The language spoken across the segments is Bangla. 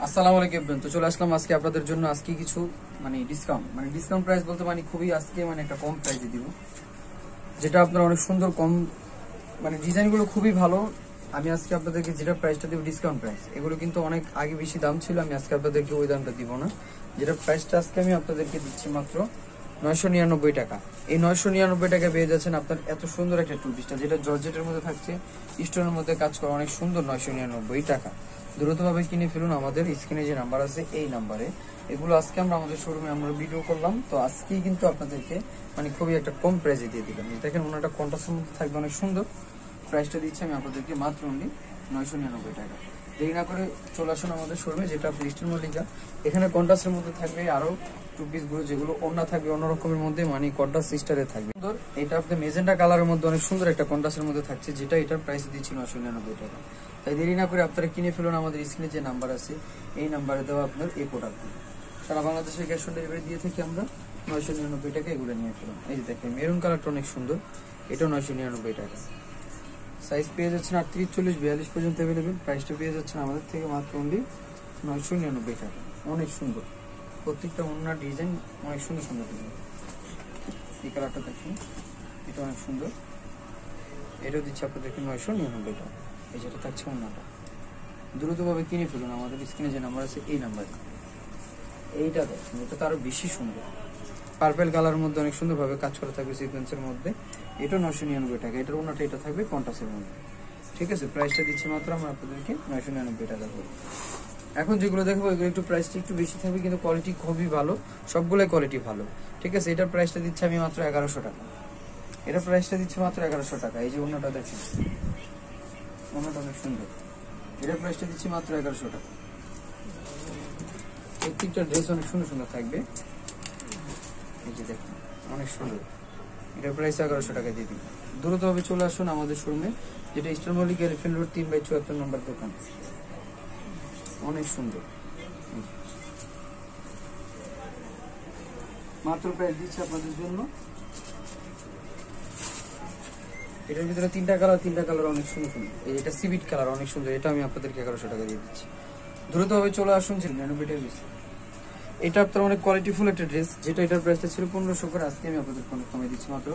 আসসালামু আলাইকুম। তো চলে আসলাম আজকে আপনাদের জন্য আজকে কিছু ডিসকাউন্ট প্রাইস বলতে খুবই আজকে একটা কম প্রাইসে দিব, যেটা আপনারা অনেক সুন্দর কম ডিজাইনগুলো খুবই ভালো। আমি আজকে আপনাদেরকে যেটা প্রাইসটা দেব ডিসকাউন্ট প্রাইস, এগুলো কিন্তু অনেক আগে বেশি দাম ছিল, আমি আজকে আপনাদেরকে ওই দামটা দিব না। যেটা প্রাইসটা আজকে আমি আপনাদেরকে দিচ্ছি মাত্র 999 টাকা। এই 999 টাকা পেয়ে যাচ্ছেন আপনার এত সুন্দর একটা টু পিসটা, যেটা জর্জেটের মধ্যে থাকছে, স্টোনের মধ্যে কাজ করা, অনেক সুন্দর। 999 টাকা। দ্রুতভাবে কিনে ফেলুন, আমাদের স্ক্রিনে যে নাম্বার আছে এই নাম্বারে। এগুলো আজকে আমরা আমাদের শোরুমে আমরা ভিডিও করলাম, তো আজকেই কিন্তু আপনাদেরকে খুবই একটা কম প্রাইসে দিয়ে দিলাম। দেখেন ওনাটা কন্ট্রাস্টের মধ্যে থাকবে, অনেক সুন্দর। প্রাইসটা দিচ্ছি আমি আপনাদেরকে মাত্র অনলি 999 টাকা। দেরি না করে চলে আসুন আমাদের শোরুমে, যেটা ইস্টার্ন মল্লিকা। এখানে কন্ট্রাস্টের মধ্যে থাকবে আরো টু পিস গুলো, যেগুলো অন্য থাকবে অন্য রকমের মধ্যে, কন্ট্রাস্ট স্টাইলে থাকবে সুন্দর। এটা আপনার মেজেন্টা কালারের মধ্যে অনেক সুন্দর একটা কন্ট্রাস্টের মধ্যে থাকছে, যেটা এটার প্রাইস দিচ্ছি 999 টাকা। তাই দেরি না করে আপনারা কিনে ফেলুন, আমাদের স্ক্রিনে যে নাম্বার আছে এই নাম্বারে দেওয়া আপনার এই প্রোডাক্টগুলো। সারা বাংলাদেশের ক্যাশ অন ডেলিভারি দিয়ে থাকি আমরা। 999 টাকা এগুলো নিয়ে ফেলুন। এই যে দেখেন মেরুন কালারটা অনেক সুন্দর, এটাও 999 টাকা। সাইজ পেয়ে যাচ্ছেন 38, 40, 42 পর্যন্ত অ্যাভেলেবেল। প্রাইসটা পেয়ে যাচ্ছেন আমাদের থেকে মাত্র অনলি 999 টাকা। অনেক সুন্দর, প্রত্যেকটা ওনার ডিজাইন অনেক সুন্দর সুন্দর ডিজাইন। এই কালারটা দেখুন, এটা অনেক সুন্দর। এটাও দিচ্ছে আপনাদেরকে 999 টাকা। এই যেটা থাকছে ওনাটা। দ্রুতভাবে কিনে ফেলুন, আমাদের স্ক্রিনে যে নাম্বার আছে এই নাম্বারে। এইটা দেখুন, এটা তো আরো বেশি সুন্দর। পার্পেল কালারের মধ্যে অনেক সুন্দরভাবে কাজ করা থাকবে সিকোয়েন্সের মধ্যে। এটা 999 টাকা। এটার ওনাটা এটা থাকবে কন্ট্রাস্টের মধ্যে। ঠিক আছে, প্রাইসটা দিচ্ছি মাত্র আমরা আপনাদেরকে 999 টাকা করে। এখন যেগুলো দেখবো এগুলো একটু প্রাইসটা একটু বেশি থাকবে, কিন্তু কোয়ালিটি খুবই ভালো, সবগুলোই কোয়ালিটি ভালো। ঠিক আছে, এটার প্রাইসটা দিচ্ছি আমি মাত্র 1100 টাকা। এটার প্রাইসটা দিচ্ছি মাত্র 1100 টাকা। এই যে ওনাটা দেখুন, ওনাটা অনেক সুন্দর। এটার প্রাইসটা দিচ্ছি মাত্র 1100 টাকা। প্রত্যেকটা ড্রেস অনেক সুন্দর সুন্দর থাকবে। এই যে দেখুন অনেক সুন্দর। এটার প্রাইস 1100 টাকা দিয়ে দিন। দ্রুতভাবে চলে আসুন আমাদের শোরুমে, যেটা ইস্টার্ন মল্লিকা এলিফ্যান্ট রোড 3/74 নম্বর দোকান। অনেক সুন্দর। মাত্র প্রাইস দিচ্ছি আপনাদের জন্য। এটার ভিতরে তিনটা কালার অনেক সুন্দর সুন্দর। এটা সিভিট কালার অনেক সুন্দর, এটা আমি আপনাদেরকে 1100 টাকা দিয়ে দিচ্ছি। দ্রুতভাবে চলে আসুন। 99 টাকা বেশি। এটা আপনার অনেক কোয়ালিটিফুল একটা ড্রেস, যেটা এটার প্রাইসটা ছিল 1500 করে, আজকে আমি আপনাদের অনেক কমে দিচ্ছি মাত্র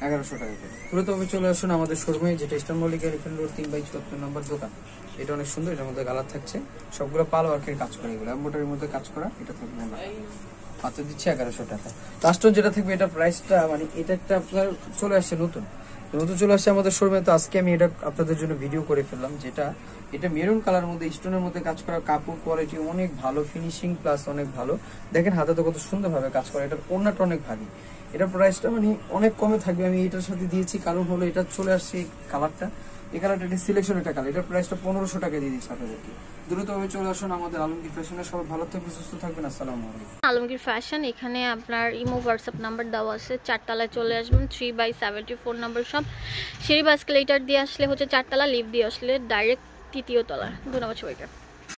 1100 টাকা করে। দ্রুতভাবে চলে আসুন আমাদের শোরুমে, যেটা ইস্টার্ন মল্লিকা এলিফ্যান্ট রোড 3/74 নম্বর দোকান। এটা অনেক সুন্দর, এটার মধ্যে কালার থাকছে, সবগুলো পাল ওয়ার্কের কাজ করা, এগুলো এমব্রয়ডারির মধ্যে কাজ করা। এটা থাকবে না, মাত্র দিচ্ছি 1100 টাকা। লাস্ট যেটা থাকবে এটা প্রাইসটা এটা একটা আপনার চলে আসছে নতুন চলে আসছে আমাদের শোরুমে। তো আজকে আমি এটা আপনাদের জন্য ভিডিও করে ফেললাম, যেটা এটা মেরুন কালার মধ্যে স্টোনের মধ্যে কাজ করা, কাপড় কোয়ালিটি অনেক ভালো, ফিনিশিং প্লাস অনেক ভালো। দেখেন হাতে তো কত সুন্দরভাবে কাজ করা, এটার ওড়নাটা অনেক ভারী। এটার প্রাইসটা অনেক কমে থাকবে। আমি এটার সাথে দিয়েছি কারণ হলো এটা চলে আসছে কালারটা, এই কালারটা একটা সিলেকশন একটা কালার। এটার প্রাইসটা 1500 টাকা দিয়ে দিচ্ছি আপনাদেরকে। দ্রুতভাবে চলে আসুন আমাদের আলমগীর ফ্যাশনে। সবাই ভালো থাকবেন, সুস্থ থাকবেন। আসসালামু আলাইকুম। আলমগীর ফ্যাশন, এখানে আপনার ইমো হোয়াটসঅ্যাপ নাম্বার দেওয়া আছে। 4 তলায় চলে আসবেন, 3/74 নম্বর সব। সিঁড়ি বা এসকেলেটর দিয়ে আসলে হচ্ছে 4 তলা, লিফট দিয়ে আসলে ডাইরেক্ট 3য় তলা। ধন্যবাদ সবাইকে।